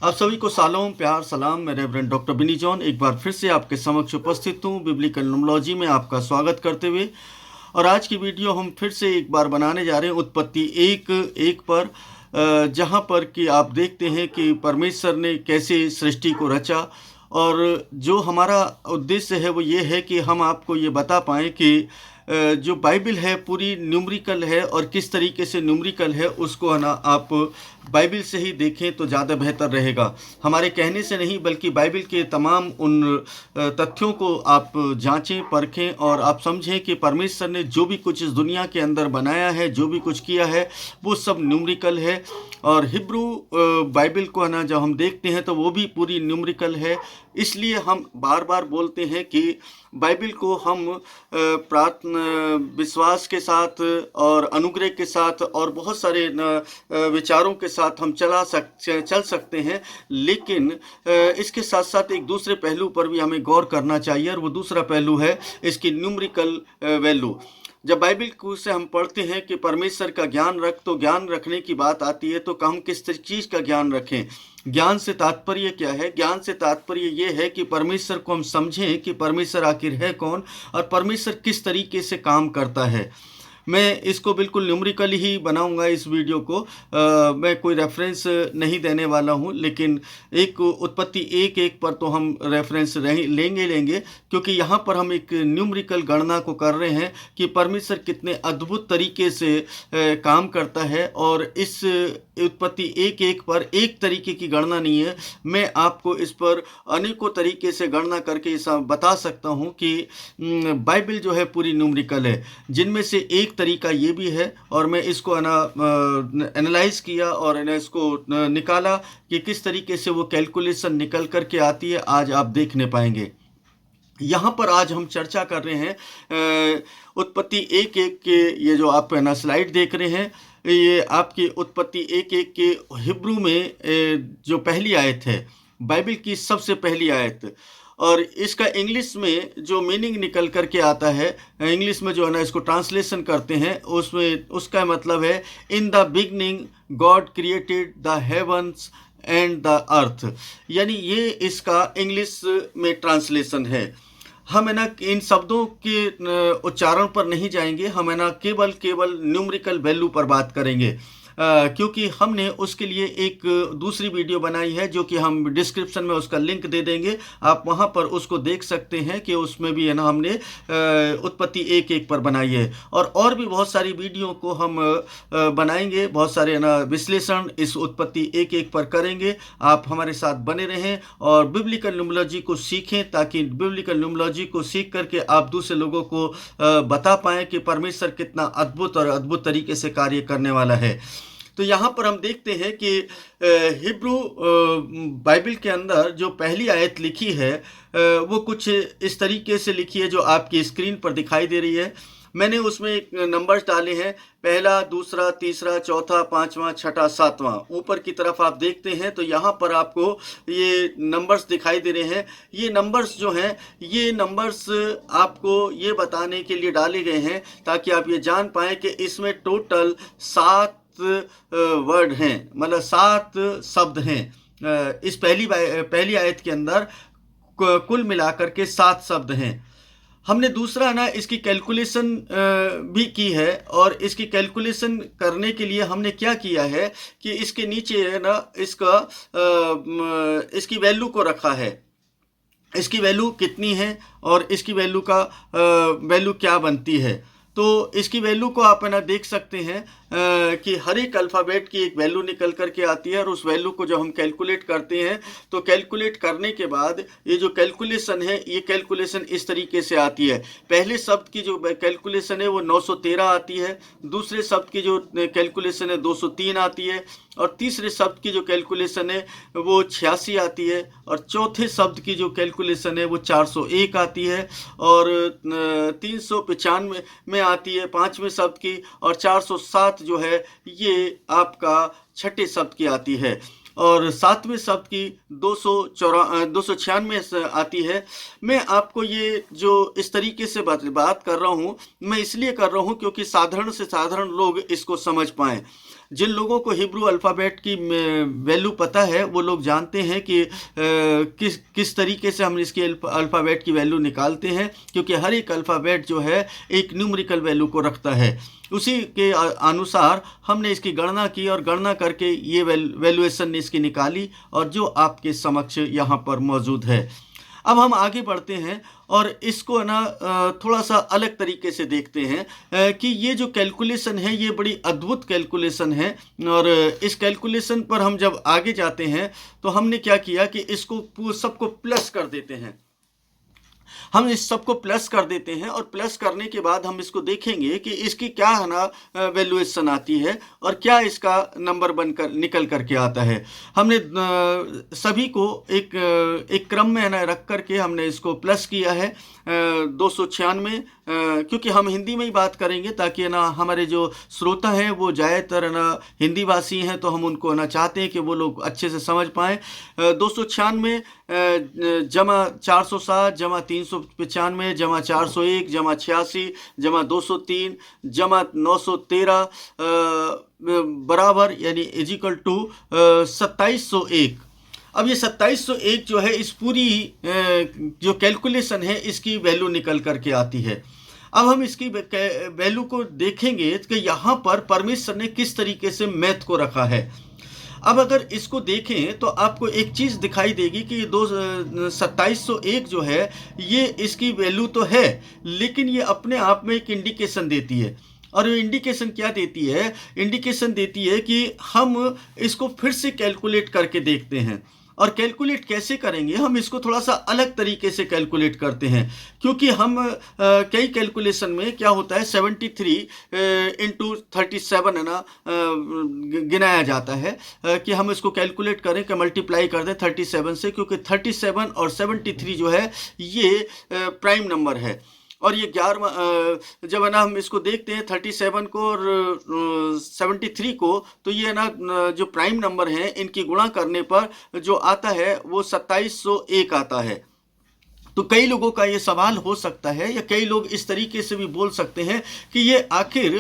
आप सभी को सालों प्यार सलाम। मैं रेवरेंड डॉक्टर बिनी जॉन एक बार फिर से आपके समक्ष उपस्थित हूँ बिब्लिकल न्यूमरोलॉजी में आपका स्वागत करते हुए। और आज की वीडियो हम फिर से एक बार बनाने जा रहे हैं उत्पत्ति एक एक पर, जहाँ पर कि आप देखते हैं कि परमेश्वर ने कैसे सृष्टि को रचा। और जो हमारा उद्देश्य है वो ये है कि हम आपको ये बता पाएँ कि जो बाइबल है पूरी न्यूमरिकल है, और किस तरीके से न्यूमरिकल है उसको है ना आप बाइबल से ही देखें तो ज़्यादा बेहतर रहेगा। हमारे कहने से नहीं बल्कि बाइबल के तमाम उन तथ्यों को आप जांचें परखें और आप समझें कि परमेश्वर ने जो भी कुछ इस दुनिया के अंदर बनाया है, जो भी कुछ किया है, वो सब न्यूमरिकल है। और हिब्रू बाइबल को है ना जब हम देखते हैं तो वो भी पूरी न्यूमरिकल है। इसलिए हम बार बार बोलते हैं कि बाइबल को हम प्रार्थना विश्वास के साथ और अनुग्रह के साथ और बहुत सारे विचारों के साथ हम चल सकते हैं, लेकिन इसके साथ साथ एक दूसरे पहलू पर भी हमें गौर करना चाहिए, और वो दूसरा पहलू है इसकी न्यूमरिकल वैल्यू। जब बाइबल को से हम पढ़ते हैं कि परमेश्वर का ज्ञान रख, तो ज्ञान रखने की बात आती है तो हम किस चीज़ का ज्ञान रखें। ज्ञान से तात्पर्य क्या है? ज्ञान से तात्पर्य ये है कि परमेश्वर को हम समझें कि परमेश्वर आखिर है कौन और परमेश्वर किस तरीके से काम करता है। मैं इसको बिल्कुल न्यूमरिकल ही बनाऊंगा इस वीडियो को। मैं कोई रेफरेंस नहीं देने वाला हूं, लेकिन एक उत्पत्ति एक एक पर तो हम रेफरेंस लेंगे, क्योंकि यहाँ पर हम एक न्यूमरिकल गणना को कर रहे हैं कि परमेश्वर कितने अद्भुत तरीके से काम करता है। और इस उत्पत्ति एक एक पर एक तरीके की गणना नहीं है, मैं आपको इस पर अनेकों तरीके से गणना करके ऐसा बता सकता हूँ कि बाइबल जो है पूरी न्यूमरिकल है। जिनमें से एक तरीका ये भी है, और मैं इसको एनालाइज किया और इसको निकाला कि किस तरीके से वो कैलकुलेशन निकल करके आती है, आज आप देखने पाएंगे। यहाँ पर आज हम चर्चा कर रहे हैं उत्पत्ति एक एक के, ये जो आप स्लाइड देख रहे हैं, ये आपकी उत्पत्ति एक एक के हिब्रू में जो पहली आयत है, बाइबल की सबसे पहली आयत। और इसका इंग्लिश में जो मीनिंग निकल करके आता है, इंग्लिश में जो है ना इसको ट्रांसलेशन करते हैं, उसमें उसका मतलब है in the beginning God created the heavens and the earth. यानी ये इसका इंग्लिश में ट्रांसलेशन है। हम है ना इन शब्दों के उच्चारण पर नहीं जाएंगे, हम है ना केवल न्यूमरिकल वैल्यू पर बात करेंगे, क्योंकि हमने उसके लिए एक दूसरी वीडियो बनाई है जो कि हम डिस्क्रिप्शन में उसका लिंक दे देंगे, आप वहां पर उसको देख सकते हैं कि उसमें भी है ना हमने उत्पत्ति एक एक पर बनाई है। और भी बहुत सारी वीडियो को हम बनाएंगे, बहुत सारे है ना विश्लेषण इस उत्पत्ति एक एक पर करेंगे। आप हमारे साथ बने रहें और बिब्लिकल न्यूमरोलॉजी को सीखें, ताकि बिब्लिकल न्यूमरोलॉजी को सीख करके आप दूसरे लोगों को बता पाएं कि परमेश्वर कितना अद्भुत तरीके से कार्य करने वाला है। तो यहाँ पर हम देखते हैं कि हिब्रू बाइबल के अंदर जो पहली आयत लिखी है वो कुछ इस तरीके से लिखी है जो आपकी स्क्रीन पर दिखाई दे रही है। मैंने उसमें नंबर्स डाले हैं, पहला, दूसरा, तीसरा, चौथा, पांचवा, छठा, सातवां। ऊपर की तरफ आप देखते हैं तो यहाँ पर आपको ये नंबर्स दिखाई दे रहे हैं। ये नंबर्स जो हैं, ये नंबर्स आपको ये बताने के लिए डाले गए हैं ताकि आप ये जान पाएँ कि इसमें टोटल 7 वर्ड हैं, मतलब 7 शब्द हैं। इस पहली आयत के अंदर कुल मिलाकर के 7 शब्द हैं। हमने दूसरा ना इसकी कैलकुलेशन भी की है, और इसकी कैलकुलेशन करने के लिए हमने क्या किया है कि इसके नीचे है ना इसकी वैल्यू को रखा है, इसकी वैल्यू कितनी है और इसकी वैल्यू क्या बनती है। तो इसकी वैल्यू को आप है ना देख सकते हैं कि हर एक अल्फ़ाबेट की एक वैल्यू निकल करके आती है, और उस वैल्यू को जब हम कैलकुलेट करते हैं तो कैलकुलेट करने के बाद ये जो कैलकुलेशन है, ये कैलकुलेशन इस तरीके से आती है। पहले शब्द की जो कैलकुलेशन है वो 913 आती है, दूसरे शब्द की जो कैलकुलेशन है 203 आती है, और तीसरे शब्द की जो कैलकुलेशन है वो 86 आती है, और चौथे शब्द की जो कैलकुलेशन है वो 401 आती है, और 395 में आती है पाँचवें शब्द की, और 407 जो है ये आपका छठे शब्द की आती है, और सातवें शब्द की 296 आती है। मैं आपको ये जो इस तरीके से बात कर रहा हूँ, मैं इसलिए कर रहा हूँ क्योंकि साधारण से साधारण लोग इसको समझ पाएँ। जिन लोगों को हिब्रू अल्फ़ाबेट की वैल्यू पता है वो लोग जानते हैं कि किस तरीके से हम इसके अल्फ़ाबेट की वैल्यू निकालते हैं, क्योंकि हर एक अल्फ़ाबेट जो है एक न्यूमेरिकल वैल्यू को रखता है। उसी के अनुसार हमने इसकी गणना की और गणना करके ये वैल्यूएशन इसकी निकाली और जो आपके समक्ष यहाँ पर मौजूद है। अब हम आगे बढ़ते हैं और इसको ना थोड़ा सा अलग तरीके से देखते हैं कि ये जो कैलकुलेशन है ये बड़ी अद्भुत कैलकुलेशन है। और इस कैलकुलेशन पर हम जब आगे जाते हैं तो हमने क्या किया कि इसको सबको प्लस कर देते हैं। हम इस सबको प्लस कर देते हैं और प्लस करने के बाद हम इसको देखेंगे कि इसकी क्या है ना वैल्यूएशन आती है और क्या इसका नंबर बनकर निकल करके आता है। हमने सभी को एक क्रम में ना रख करके हमने इसको प्लस किया है 296, क्योंकि हम हिंदी में ही बात करेंगे ताकि ना हमारे जो श्रोता हैं वो ज़्यादातर ना हिंदी भाषी हैं, तो हम उनको ना चाहते हैं कि वो लोग अच्छे से समझ पाएँ। 296 जमा 407 जमा 395 जमा 401 जमा 86 जमा 203 जमा 913 बराबर यानी इजिकल टू 2701। अब ये 2701 जो है इस पूरी जो कैलकुलेशन है इसकी वैल्यू निकल करके आती है। अब हम इसकी वैल्यू को देखेंगे कि यहाँ पर परमेश्वर ने किस तरीके से मैथ को रखा है। अब अगर इसको देखें तो आपको एक चीज़ दिखाई देगी कि ये 2701 जो है ये इसकी वैल्यू तो है, लेकिन ये अपने आप में एक इंडिकेशन देती है। और ये इंडिकेशन क्या देती है? इंडिकेशन देती है कि हम इसको फिर से कैलकुलेट करके देखते हैं। और कैलकुलेट कैसे करेंगे? हम इसको थोड़ा सा अलग तरीके से कैलकुलेट करते हैं, क्योंकि हम कई कैलकुलेशन में क्या होता है 73 इंटू 37 है ना गिनाया जाता है कि हम इसको कैलकुलेट करें कि मल्टीप्लाई कर दें 37 से, क्योंकि 37 और 73 जो है ये प्राइम नंबर है। और ये 11 जब है ना हम इसको देखते हैं 37 को और 73 को, तो ये ना जो प्राइम नंबर हैं इनकी गुणा करने पर जो आता है वो 2701 आता है। तो कई लोगों का ये सवाल हो सकता है या कई लोग इस तरीके से भी बोल सकते हैं कि ये आखिर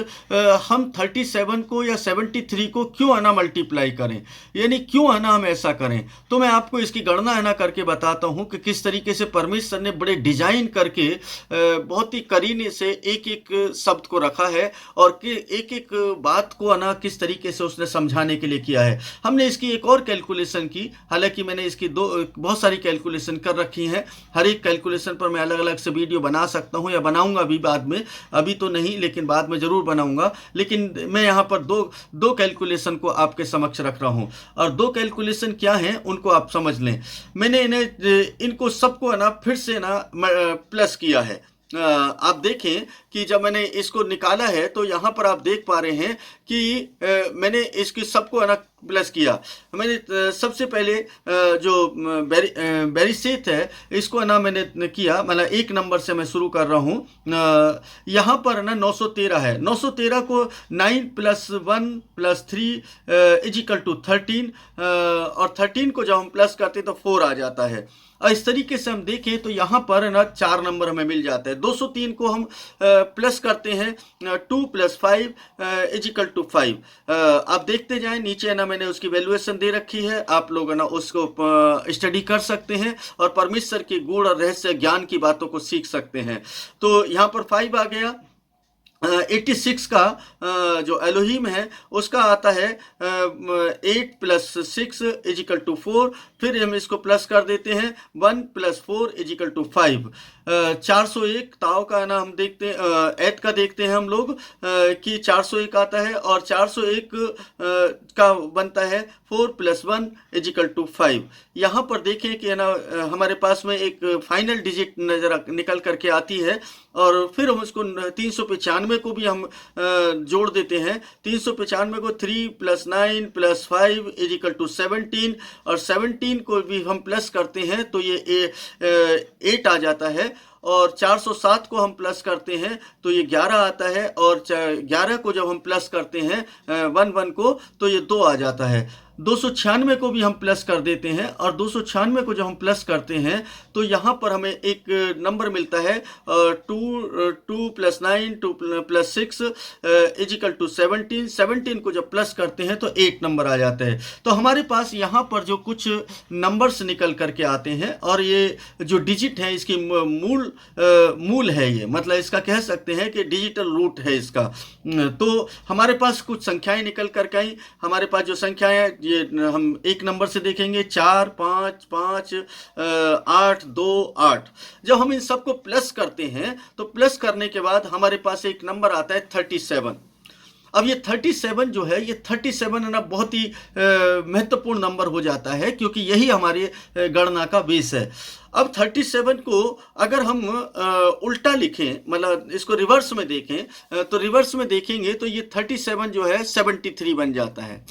हम 37 को या 73 को क्यों आना मल्टीप्लाई करें, यानी क्यों आना हम ऐसा करें। तो मैं आपको इसकी गणना है ना करके बताता हूँ कि किस तरीके से परमेश्वर ने बड़े डिजाइन करके बहुत ही करीने से एक एक शब्द को रखा है और एक एक बात को आना किस तरीके से उसने समझाने के लिए किया है। हमने इसकी एक और कैलकुलेशन की, हालांकि मैंने इसकी बहुत सारी कैलकुलेशन कर रखी हैं। हर एक कैलकुलेशन पर मैं अलग अलग से वीडियो बना सकता हूं या बनाऊंगा भी बाद में, अभी तो नहीं लेकिन बाद में ज़रूर बनाऊंगा। लेकिन मैं यहाँ पर दो कैलकुलेशन को आपके समक्ष रख रहा हूं और दो कैलकुलेशन क्या हैं उनको आप समझ लें। मैंने इनको सबको ना फिर से ना प्लस किया है। आप देखें कि जब मैंने इसको निकाला है तो यहाँ पर आप देख पा रहे हैं कि मैंने इसकी सबको है ना प्लस किया। मैंने सबसे पहले जो बेरिसेत है इसको है ना मैंने किया, मतलब एक नंबर से मैं शुरू कर रहा हूँ। यहाँ पर ना 913 है। 913 को 9 + 1 + 3 इजिकल टू 13 और 13 को जब हम प्लस करते हैं तो 4 आ जाता है। और इस तरीके से हम देखें तो यहाँ पर ना 4 नंबर हमें मिल जाता है। 203 को हम प्लस करते हैं 2 + 5 इजिकल टू 5। आप देखते जाएं, नीचे ना मैंने उसकी वैल्यूएशन दे रखी है, आप लोग ना उसको स्टडी कर सकते हैं और परमेश्वर के गुण और रहस्य ज्ञान की बातों को सीख सकते हैं। तो यहाँ पर 5 आ गया। 86 का जो एलोहिम है उसका आता है 8 + 6 इजिकल टू 4। फिर हम इसको प्लस कर देते हैं 1 + 4 इजिकल टू 5। 401 ताओ का ना हम देखते हैं, ऐत का देखते हैं हम लोग कि 401 आता है और 401 का बनता है 4 + 1 इजिकल टू 5। यहाँ पर देखें कि ना हमारे पास में एक फाइनल डिजिट निकल करके आती है और फिर हम उसको 395 को भी हम जोड़ देते हैं। 395 को 3 + 9 + 5 इजिकल टू 17 और 17 को भी हम प्लस करते हैं तो ये 8 आ जाता है। और 407 को हम प्लस करते हैं तो ये 11 आता है और 11 को जब हम प्लस करते हैं 11 को तो ये 2 आ जाता है। 296 को भी हम प्लस कर देते हैं, और 296 को जब हम प्लस करते हैं तो यहाँ पर हमें एक नंबर मिलता है 2 प्लस 9 2 प्लस 6 इजिकल टू 17। 17 को जब प्लस करते हैं तो 8 नंबर आ जाता है। तो हमारे पास यहाँ पर जो कुछ नंबर्स निकल करके आते हैं, और ये जो डिजिट है इसकी मूल है, ये मतलब इसका कह सकते हैं कि डिजिटल रूट है इसका। तो हमारे पास कुछ संख्याएं निकल करके आई। हमारे पास जो संख्याएं हैं ये हम एक नंबर से देखेंगे, 4 5 5 8 2 8। जब हम इन सबको प्लस करते हैं तो प्लस करने के बाद हमारे पास एक नंबर आता है 37। अब ये 37 जो है, ये 37 है ना, बहुत ही महत्वपूर्ण नंबर हो जाता है, क्योंकि यही हमारी गणना का बेस है। अब 37 को अगर हम उल्टा लिखें, मतलब इसको रिवर्स में देखें, तो रिवर्स में देखेंगे तो ये 37 जो है 73 बन जाता है।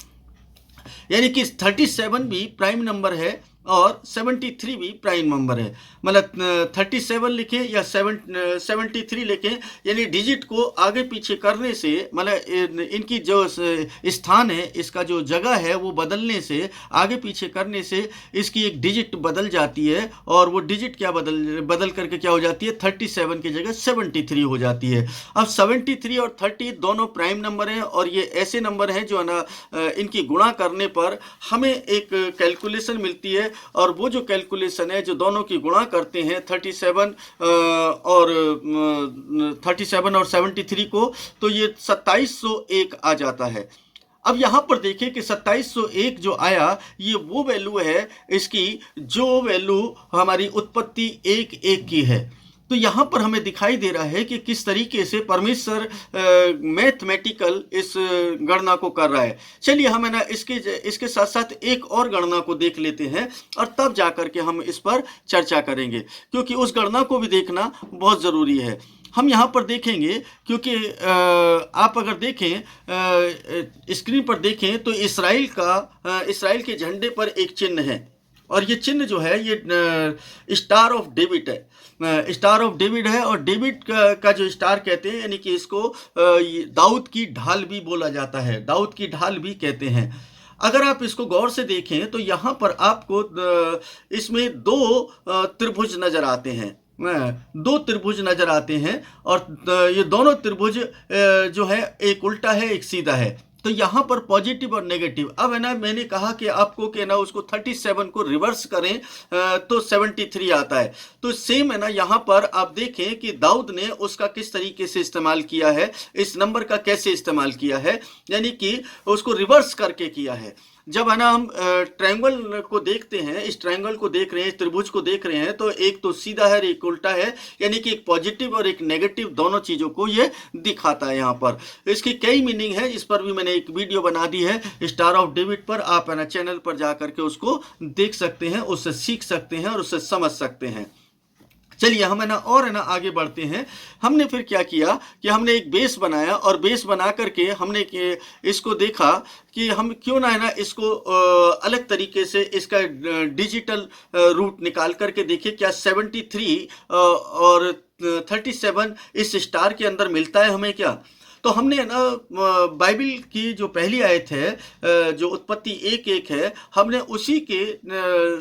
यानी कि 37 भी प्राइम नंबर है और 73 भी प्राइम नंबर है। मतलब 37 लिखें या 73 लिखें, यानी डिजिट को आगे पीछे करने से, मतलब इनकी जो स्थान है, इसका जो जगह है वो बदलने से, आगे पीछे करने से इसकी एक डिजिट बदल जाती है, और वो डिजिट क्या बदल करके क्या हो जाती है, 37 की जगह 73 हो जाती है। अब 73 और 30 दोनों प्राइम नंबर हैं, और ये ऐसे नंबर हैं जो है ना, इनकी गुणा करने पर हमें एक कैलकुलेशन मिलती है, और वो जो कैलकुलेशन है जो दोनों की गुणा करते हैं 37 और 73 को, तो ये 2701 आ जाता है। अब यहाँ पर देखें कि 2701 जो आया, ये वो वैल्यू है इसकी जो वैल्यू हमारी उत्पत्ति 1 की है। तो यहाँ पर हमें दिखाई दे रहा है कि किस तरीके से परमेश्वर मैथमेटिकल इस गणना को कर रहा है। चलिए हम है ना इसके साथ साथ एक और गणना को देख लेते हैं, और तब जाकर के हम इस पर चर्चा करेंगे, क्योंकि उस गणना को भी देखना बहुत ज़रूरी है। हम यहाँ पर देखेंगे, क्योंकि आप अगर देखें स्क्रीन पर देखें तो इस्राएल के झंडे पर एक चिन्ह है, और ये चिन्ह जो है ये स्टार ऑफ डेविड है। स्टार ऑफ डेविड है, और डेविड का जो स्टार कहते हैं, यानी कि इसको दाऊद की ढाल भी बोला जाता है, दाऊद की ढाल भी कहते हैं। अगर आप इसको गौर से देखें तो यहाँ पर आपको इसमें 2 त्रिभुज नजर आते हैं, 2 त्रिभुज नजर आते हैं, और ये दोनों त्रिभुज जो है एक उल्टा है एक सीधा है। तो यहाँ पर पॉजिटिव और नेगेटिव। अब है ना, मैंने कहा कि आपको कि ना उसको 37 को रिवर्स करें तो 73 आता है। तो सेम है ना, यहाँ पर आप देखें कि दाऊद ने उसका किस तरीके से इस्तेमाल किया है, इस नंबर का कैसे इस्तेमाल किया है, यानी कि उसको रिवर्स करके किया है। जब है ना हम ट्रायंगल को देखते हैं, इस ट्रायंगल को देख रहे हैं, इस त्रिभुज को देख रहे हैं, तो एक तो सीधा है, एक उल्टा है, यानी कि एक पॉजिटिव और एक नेगेटिव दोनों चीज़ों को ये दिखाता है। यहाँ पर इसकी कई मीनिंग है, इस पर भी मैंने एक वीडियो बना दी है स्टार ऑफ डेविड पर। आप है ना चैनल पर जा करके उसको देख सकते हैं, उससे सीख सकते हैं और उससे समझ सकते हैं। चलिए हम है ना और है ना आगे बढ़ते हैं। हमने फिर क्या किया कि हमने एक बेस बनाया, और बेस बना करके हमने इसको देखा कि हम क्यों ना है ना इसको अलग तरीके से इसका डिजिटल रूट निकाल करके देखें, क्या 73 और 37 इस स्टार के अंदर मिलता है हमें क्या। तो हमने है ना बाइबल की जो पहली आयत है जो उत्पत्ति 1:1 है, हमने उसी के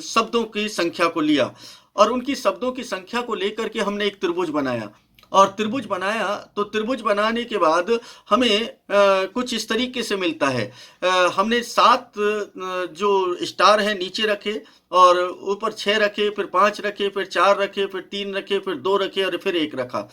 शब्दों की संख्या को लिया, और उनकी शब्दों की संख्या को लेकर के हमने एक त्रिभुज बनाया। और त्रिभुज बनाया तो त्रिभुज बनाने के बाद हमें कुछ इस तरीके से मिलता है। हमने 7 जो स्टार हैं नीचे रखे, और ऊपर 6 रखे, फिर 5 रखे, फिर 4 रखे, फिर 3 रखे, फिर 2 रखे, और फिर 1 रखा।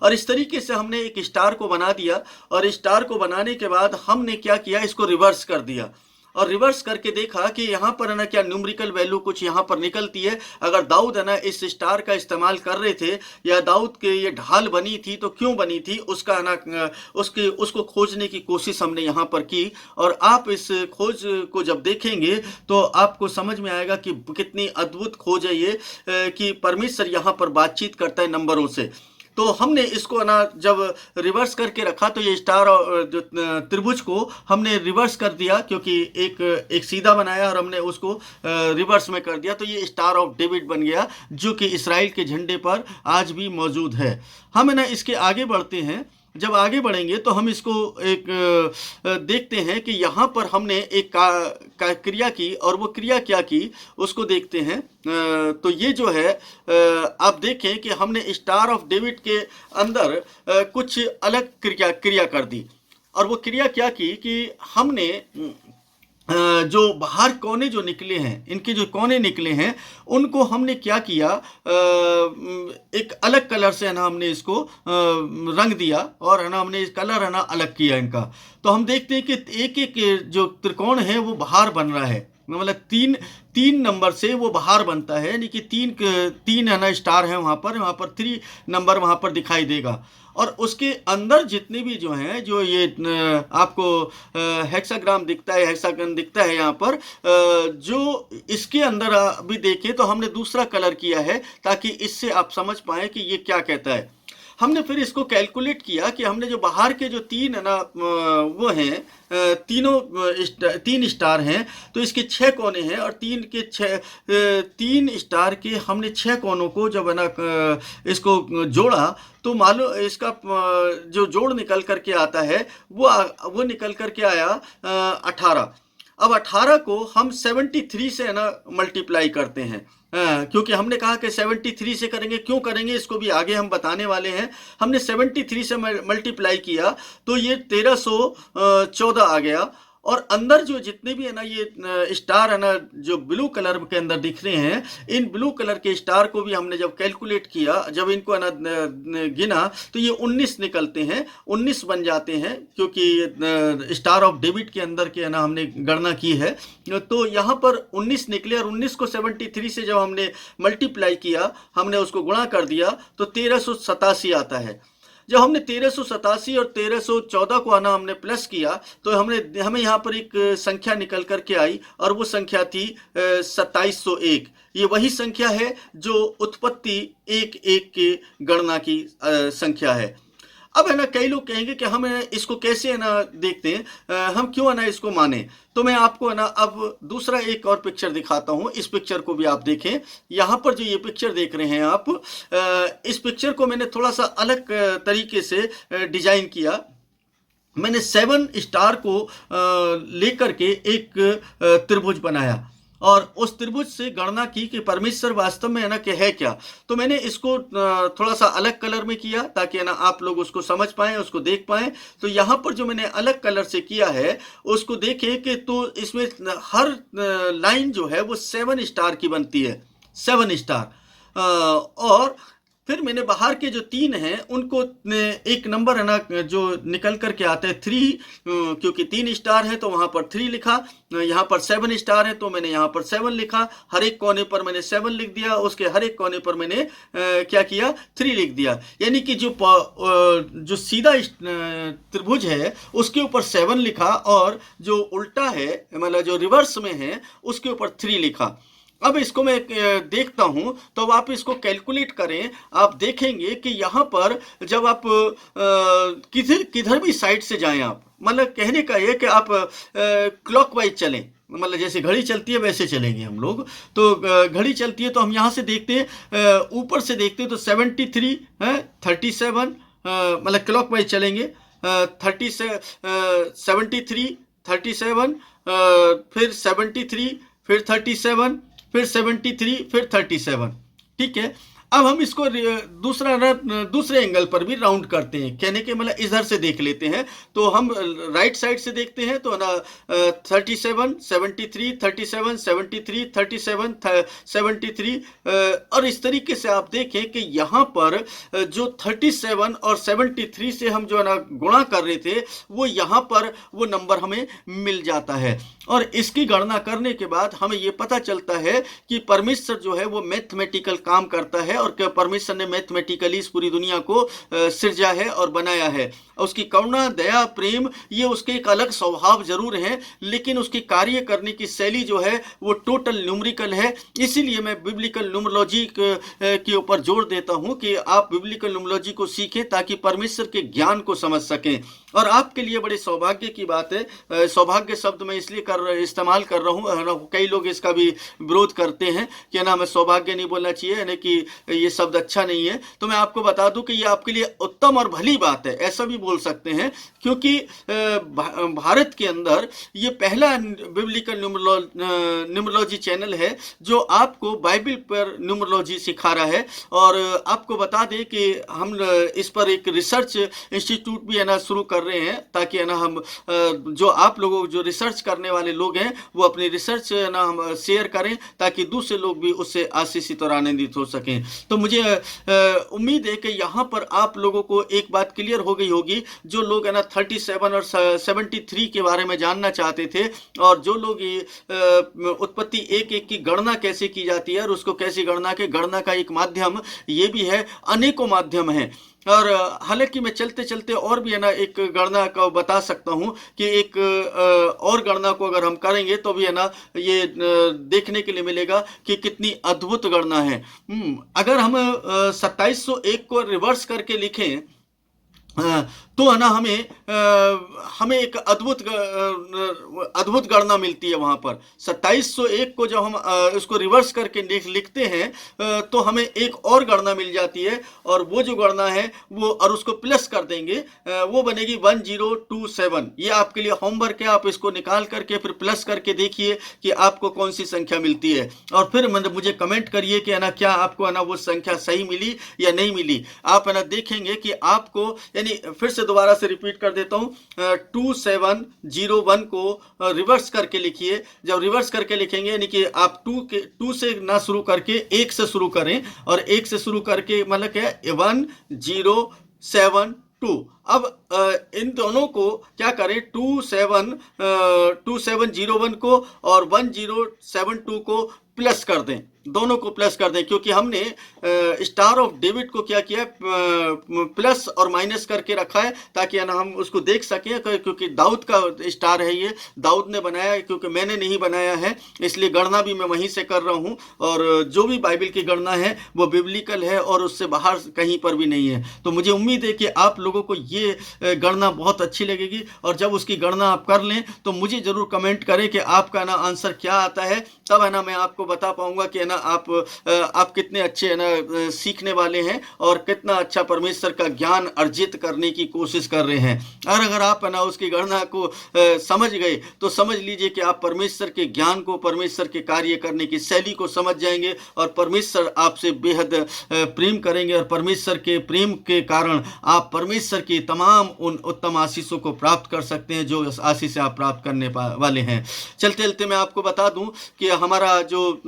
और इस तरीके से हमने एक स्टार को बना दिया, और स्टार को बनाने के बाद हमने क्या किया, इसको रिवर्स कर दिया, और रिवर्स करके देखा कि यहाँ पर है ना क्या न्यूमेरिकल वैल्यू कुछ यहाँ पर निकलती है। अगर दाऊद है ना इस स्टार का इस्तेमाल कर रहे थे, या दाऊद के ये ढाल बनी थी, तो क्यों बनी थी उसका है ना उसको खोजने की कोशिश हमने यहाँ पर की। और आप इस खोज को जब देखेंगे तो आपको समझ में आएगा कि कितनी अद्भुत खोज है ये, कि परमेश्वर यहाँ पर बातचीत करता है नंबरों से। तो हमने इसको ना जब रिवर्स करके रखा, तो ये स्टार जो त्रिभुज को हमने रिवर्स कर दिया, क्योंकि एक सीधा बनाया और हमने उसको रिवर्स में कर दिया, तो ये स्टार ऑफ डेविड बन गया, जो कि इस्राएल के झंडे पर आज भी मौजूद है। हम है ना इसके आगे बढ़ते हैं। जब आगे बढ़ेंगे तो हम इसको एक देखते हैं कि यहाँ पर हमने एक क्रिया की, और वो क्रिया क्या की उसको देखते हैं। तो ये जो है आप देखें कि हमने स्टार ऑफ डेविड के अंदर कुछ अलग क्रिया कर दी। और वो क्रिया क्या की कि हमने जो बाहर कोने जो निकले हैं, इनके जो कोने निकले हैं, उनको हमने क्या किया, एक अलग कलर से है ना हमने इसको रंग दिया, और है ना हमने इस कलर है ना अलग किया इनका। तो हम देखते हैं कि एक एक जो त्रिकोण है वो बाहर बन रहा है, मतलब तीन नंबर से वो बाहर बनता है, यानी कि तीन है ना स्टार है वहाँ पर 3 नंबर वहाँ पर दिखाई देगा। और उसके अंदर जितने भी जो हैं, जो ये आपको हेक्साग्राम दिखता है, हेक्सागन दिखता है यहाँ पर, जो इसके अंदर अभी देखें तो हमने दूसरा कलर किया है ताकि इससे आप समझ पाएँ कि ये क्या कहता है। हमने फिर इसको कैलकुलेट किया कि हमने जो बाहर के जो 3 है ना वो हैं, तीन स्टार हैं, तो इसके 6 कोने हैं, और 3 स्टार के हमने 6 कोनों को जब है ना इसको जोड़ा तो मालूम इसका जो जोड़ निकल करके आता है वो निकल करके आया 18। अब 18 को हम 73 से है ना मल्टीप्लाई करते हैं, क्योंकि हमने कहा कि 73 से करेंगे। क्यों करेंगे इसको भी आगे हम बताने वाले हैं। हमने 73 से मल्टीप्लाई किया तो ये 1314 आ गया। और अंदर जो जितने भी है ना ये स्टार है ना जो ब्लू कलर के अंदर दिख रहे हैं, इन ब्लू कलर के स्टार को भी हमने जब कैलकुलेट किया, जब इनको है ना गिना तो ये 19 निकलते हैं, 19 बन जाते हैं, क्योंकि स्टार ऑफ डेविड के अंदर के है ना हमने गणना की है। तो यहाँ पर 19 निकले, और 19 को 73 से जब हमने मल्टीप्लाई किया, हमने उसको गुणा कर दिया तो 1387 आता है। जब हमने 1387 और 1314 को आना हमने प्लस किया तो हमें यहाँ पर एक संख्या निकल करके आई, और वो संख्या थी 2701। ये वही संख्या है जो उत्पत्ति 1:1 के गणना की संख्या है। अब है ना कई लोग कहेंगे कि हम इसको कैसे है ना देखते हैं, हम क्यों है ना इसको माने। तो मैं आपको है ना अब दूसरा एक और पिक्चर दिखाता हूँ। इस पिक्चर को भी आप देखें। यहाँ पर जो ये पिक्चर देख रहे हैं आप, इस पिक्चर को मैंने थोड़ा सा अलग तरीके से डिजाइन किया। मैंने 7 स्टार को लेकर के एक त्रिभुज बनाया, और उस त्रिभुज से गणना की कि परमेश्वर वास्तव में है ना कि है क्या। तो मैंने इसको थोड़ा सा अलग कलर में किया ताकि है ना आप लोग उसको समझ पाएं, उसको देख पाएं। तो यहाँ पर जो मैंने अलग कलर से किया है उसको देखें कि तो इसमें हर लाइन जो है वो 7 स्टार की बनती है, 7 स्टार। और फिर मैंने बाहर के जो 3 हैं उनको एक नंबर है ना जो निकल करके आता है 3, क्योंकि 3 स्टार है तो वहाँ पर 3 लिखा। यहाँ पर 7 स्टार है तो मैंने यहाँ पर 7 लिखा। हर एक कोने पर मैंने 7 लिख दिया, उसके हर एक कोने पर मैंने क्या किया, 3 लिख दिया। यानी कि जो सीधा त्रिभुज है उसके ऊपर 7 लिखा, और जो उल्टा है मतलब जो रिवर्स में है उसके ऊपर 3 लिखा। अब इसको मैं देखता हूं तो अब आप इसको कैलकुलेट करें। आप देखेंगे कि यहाँ पर जब आप किधर भी साइड से जाएं, आप मतलब कहने का ये कि आप क्लॉकवाइज चलें, मतलब जैसे घड़ी चलती है वैसे चलेंगे हम लोग। तो घड़ी चलती है तो हम यहाँ से देखते हैं, ऊपर से देखते हैं तो 73 है, 37 मतलब क्लॉकवाइज चलेंगे। 73 37 फिर 73 फिर 37 फिर 73 फिर 37। ठीक है। अब हम इसको दूसरे एंगल पर भी राउंड करते हैं, कहने के मतलब इधर से देख लेते हैं। तो हम राइट साइड से देखते हैं तो ना 37 73 37 73 37 73, और इस तरीके से आप देखें कि यहाँ पर जो 37 और 73 से हम जो है ना गुणा कर रहे थे वो यहाँ पर वो नंबर हमें मिल जाता है। और इसकी गणना करने के बाद हमें ये पता चलता है कि परमेश्वर जो है वो मैथमेटिकल काम करता है, और परमेश्वर ने मैथमेटिकली इस पूरी दुनिया को सृजा है और बनाया है। उसकी करुणा दया प्रेम ये उसके एक अलग स्वभाव जरूर है, लेकिन उसकी कार्य करने की शैली जो है वो टोटल न्यूमेरिकल है। इसीलिए मैं बिब्लिकल न्यूमरोलॉजी के ऊपर जोर देता हूं कि आप बिब्लिकल न्यूमरोलॉजी को सीखें ताकि परमेश्वर के ज्ञान को समझ सकें। और आपके लिए बड़े सौभाग्य की बात है। सौभाग्य शब्द मैं इसलिए इस्तेमाल कर रहा हूँ, है ना, कई लोग इसका भी विरोध करते हैं कि ना, हमें सौभाग्य नहीं बोलना चाहिए, यानी कि ये शब्द अच्छा नहीं है। तो मैं आपको बता दूं कि ये आपके लिए उत्तम और भली बात है, ऐसा भी बोल सकते हैं, क्योंकि भारत के अंदर ये पहला बिब्लिकल न्यूमरोलॉजी चैनल है जो आपको बाइबल पर न्यूमरोलॉजी सिखा रहा है। और आपको बता दें कि हम इस पर एक रिसर्च इंस्टीट्यूट भी है ना शुरू कर रहे हैं, ताकि है ना हम जो आप लोगों जो रिसर्च करने वाले लोग हैं वो अपनी रिसर्च है ना हम शेयर करें, ताकि दूसरे लोग भी उससे आशीषित और आनंदित हो सकें। तो मुझे उम्मीद है कि यहाँ पर आप लोगों को एक बात क्लियर हो गई होगी, जो लोग है ना 37 और 73 के बारे में जानना चाहते थे, और जो लोग उत्पत्ति 1:1 की गणना कैसे की जाती है और उसको कैसी गणना का एक माध्यम ये भी है, अनेकों माध्यम है। और हालांकि मैं चलते चलते और भी है ना एक गणना का बता सकता हूँ कि एक और गणना को अगर हम करेंगे तो भी है ना ये देखने के लिए मिलेगा कि कितनी अद्भुत गणना है। अगर हम 2701 को रिवर्स करके लिखें तो है ना हमें एक अद्भुत गणना मिलती है वहाँ पर। 2701 को जब हम इसको रिवर्स करके लिखते हैं तो हमें एक और गणना मिल जाती है, और वो जो गणना है वो, और उसको प्लस कर देंगे, वो बनेगी 1027। ये आपके लिए होमवर्क है, आप इसको निकाल करके फिर प्लस करके देखिए कि आपको कौन सी संख्या मिलती है, और फिर मुझे कमेंट करिए कि है ना क्या आपको है ना वो संख्या सही मिली या नहीं मिली। आप है ना देखेंगे कि आपको, यानी फिर से दोबारा से रिपीट कर देता हूं, 2701 को रिवर्स करके लिखिए। जब रिवर्स करके लिखेंगे यानी कि आप 2 से ना शुरू करके 1 से शुरू करें, और 1 से शुरू करके मतलब क्या 1072। अब इन दोनों को क्या करें, 2701 को और 1072 को प्लस कर दें, दोनों को प्लस कर दें, क्योंकि हमने स्टार ऑफ डेविड को क्या किया, प्लस और माइनस करके रखा है, ताकि ना हम उसको देख सकें, क्योंकि दाऊद का स्टार है, ये दाऊद ने बनाया है, क्योंकि मैंने नहीं बनाया है, इसलिए गणना भी मैं वहीं से कर रहा हूं। और जो भी बाइबल की गणना है वो बिब्लिकल है और उससे बाहर कहीं पर भी नहीं है। तो मुझे उम्मीद है कि आप लोगों को ये गणना बहुत अच्छी लगेगी, और जब उसकी गणना आप कर लें तो मुझे जरूर कमेंट करें कि आपका ना आंसर क्या आता है, तब है ना मैं आपको बता पाऊंगा कि है ना आप कितने अच्छे है ना सीखने वाले हैं और कितना अच्छा परमेश्वर का ज्ञान अर्जित करने की कोशिश कर रहे हैं। और अगर आप है ना उसकी गणना को समझ गए तो समझ लीजिए कि आप परमेश्वर के ज्ञान को, परमेश्वर के कार्य करने की शैली को समझ जाएंगे, और परमेश्वर आपसे बेहद प्रेम करेंगे, और परमेश्वर के प्रेम के कारण आप परमेश्वर की तमाम उन उत्तम आशीषों को प्राप्त कर सकते हैं जो आशीष आप प्राप्त करने वाले हैं। चलते चलते मैं आपको बता दूं कि हमारा जो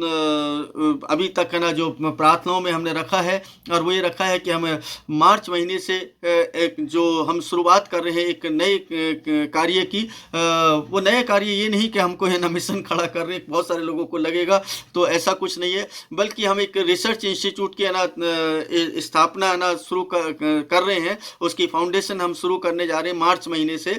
अभी तक है ना जो प्रार्थनाओं में हमने रखा है, और वो ये रखा है कि हम मार्च महीने से एक जो हम शुरुआत कर रहे हैं एक नए कार्य की। वो नया कार्य ये नहीं कि हमको है ना मिशन खड़ा कर रहे हैं, बहुत सारे लोगों को लगेगा, तो ऐसा कुछ नहीं है, बल्कि हम एक रिसर्च इंस्टीट्यूट की है ना स्थापना है ना शुरू कर रहे हैं। उसकी फाउंडेशन हम शुरू करने जा रहे हैं मार्च महीने से।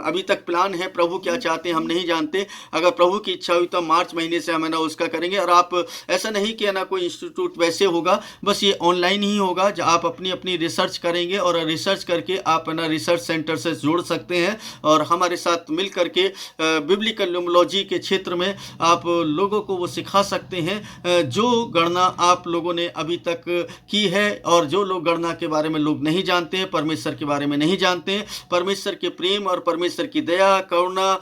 अभी तक प्लान है, प्रभु क्या चाहते हैं हम नहीं जानते, अगर प्रभु की इच्छा हुई तो मार्च महीने से हम है ना उसका करेंगे। और आप ऐसा नहीं कि है ना कोई इंस्टीट्यूट वैसे होगा, बस ये ऑनलाइन ही होगा, जब आप अपनी रिसर्च करेंगे, और रिसर्च करके आप है ना रिसर्च सेंटर से जुड़ सकते हैं, और हमारे साथ मिल करके बिब्लिकल न्यूमरोलॉजी के क्षेत्र में आप लोगों को वो सिखा सकते हैं जो गणना आप लोगों ने अभी तक की है। और जो लोग गणना के बारे में लोग नहीं जानते हैं, परमेश्वर के बारे में नहीं जानते हैं, परमेश्वर के प्रेम और परमेश्वर की दया, करुणा,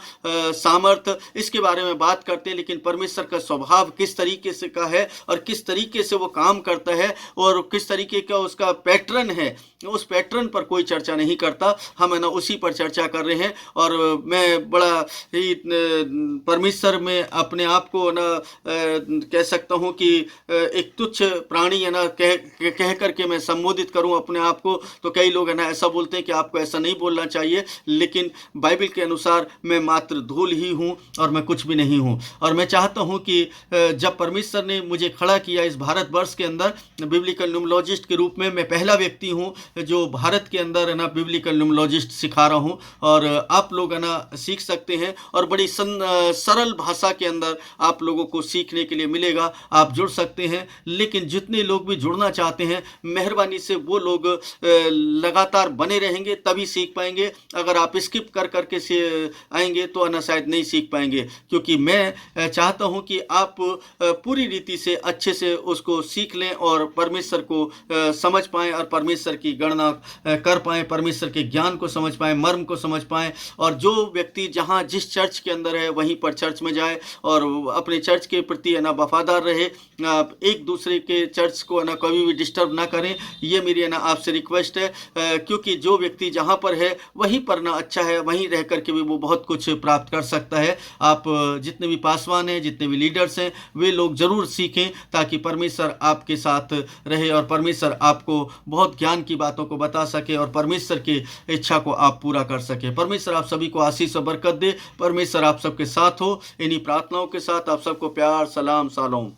सामर्थ, इसके बारे में बात करते हैं, लेकिन परमेश्वर का स्वभाव किस तरीके से का है और किस तरीके से वो काम करता है और किस तरीके का उसका पैटर्न है, उस पैटर्न पर कोई चर्चा नहीं करता। हम है ना उसी पर चर्चा कर रहे हैं। और मैं बड़ा ही परमेश्वर में अपने आप को ना कह सकता हूँ कि एक तुच्छ प्राणी है ना कह करके मैं संबोधित करूँ अपने आप को, तो कई लोग है ना ऐसा बोलते हैं कि आपको ऐसा नहीं बोलना चाहिए, लेकिन बाइबल के अनुसार मैं मात्र धूल ही हूँ और मैं कुछ भी नहीं हूँ। और मैं चाहता चाहता हूँ कि जब परमेश्वर ने मुझे खड़ा किया इस भारतवर्ष के अंदर बिब्लिकल न्यूमरोलॉजिस्ट के रूप में, मैं पहला व्यक्ति हूँ जो भारत के अंदर है ना बिब्लिकल न्यूमरोलॉजिस्ट सिखा रहा हूँ। और आप लोग है ना सीख सकते हैं और बड़ी सरल भाषा के अंदर आप लोगों को सीखने के लिए मिलेगा। आप जुड़ सकते हैं, लेकिन जितने लोग भी जुड़ना चाहते हैं मेहरबानी से वो लोग लगातार बने रहेंगे तभी सीख पाएंगे। अगर आप स्किप कर करके से आएंगे तो ना शायद नहीं सीख पाएंगे, क्योंकि मैं चाहता हूं कि आप पूरी रीति से अच्छे से उसको सीख लें और परमेश्वर को समझ पाएं और परमेश्वर की गणना कर पाएं, परमेश्वर के ज्ञान को समझ पाएं, मर्म को समझ पाएं। और जो व्यक्ति जहां जिस चर्च के अंदर है वहीं पर चर्च में जाए और अपने चर्च के प्रति है ना वफादार रहे, एक दूसरे के चर्च को है ना कभी भी डिस्टर्ब ना करें। ये मेरी है ना आपसे रिक्वेस्ट है, क्योंकि जो व्यक्ति जहाँ पर है वहीं पर ना अच्छा है, वहीं रह करके भी वो बहुत कुछ प्राप्त कर सकता है। आप जितने भी पासवान हैं, जितने भी लीडर्स हैं, वे लोग ज़रूर सीखें ताकि परमेश्वर आपके साथ रहे और परमेश्वर आपको बहुत ज्ञान की बातों को बता सके और परमेश्वर की इच्छा को आप पूरा कर सके। परमेश्वर आप सभी को आशीष और बरकत दे। परमेश्वर आप सबके साथ हो। इन्हीं प्रार्थनाओं के साथ आप सबको प्यार, सलाम, शालोम।